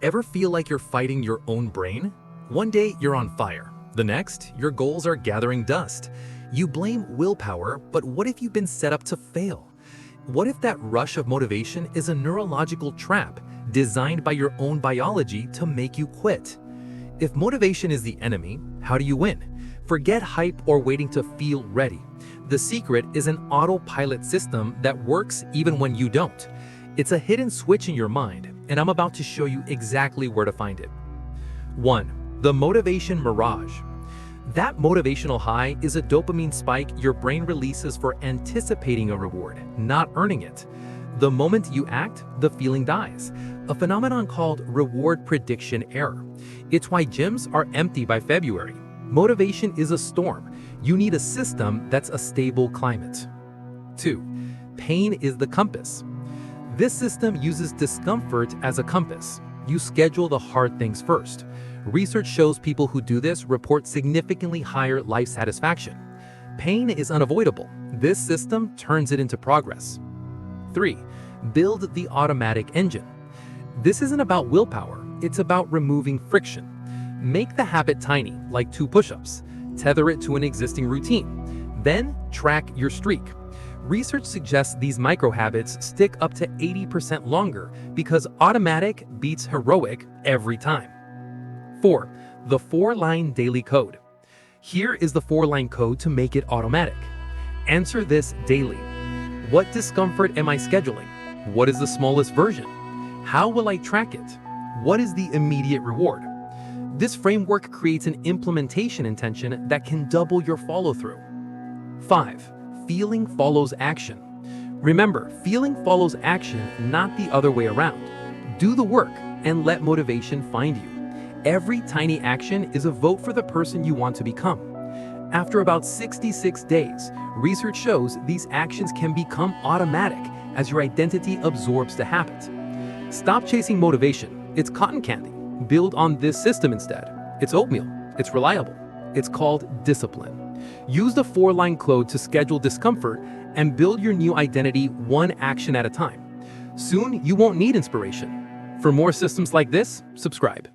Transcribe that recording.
Ever feel like you're fighting your own brain? One day you're on fire. The next, your goals are gathering dust. You blame willpower, but what if you've been set up to fail? What if that rush of motivation is a neurological trap designed by your own biology to make you quit? If motivation is the enemy, how do you win? Forget hype or waiting to feel ready. The secret is an autopilot system that works even when you don't. It's a hidden switch in your mind, and I'm about to show you exactly where to find it. 1. The motivation mirage. That motivational high is a dopamine spike your brain releases for anticipating a reward, not earning it. The moment you act, the feeling dies, a phenomenon called reward prediction error. It's why gyms are empty by February. Motivation is a storm. You need a system that's a stable climate. 2. Pain is the compass. This system uses discomfort as a compass. You schedule the hard things first. Research shows people who do this report significantly higher life satisfaction. Pain is unavoidable. This system turns it into progress. 3. Build the automatic engine. This isn't about willpower, it's about removing friction. Make the habit tiny, like 2 push-ups. Tether it to an existing routine. Then track your streak. Research suggests these micro-habits stick up to 80% longer because automatic beats heroic every time. 4. The 4-line daily code. Here is the 4-line code to make it automatic. Answer this daily. What discomfort am I scheduling? What is the smallest version? How will I track it? What is the immediate reward? This framework creates an implementation intention that can double your follow-through. 5. Feeling follows action. Remember, feeling follows action, not the other way around. Do the work and let motivation find you. Every tiny action is a vote for the person you want to become. After about 66 days, research shows these actions can become automatic as your identity absorbs the habit. Stop chasing motivation. It's cotton candy. Build on this system instead. It's oatmeal. It's reliable. It's called discipline. Use the 4-line code to schedule discomfort and build your new identity one action at a time. Soon, you won't need inspiration. For more systems like this, subscribe.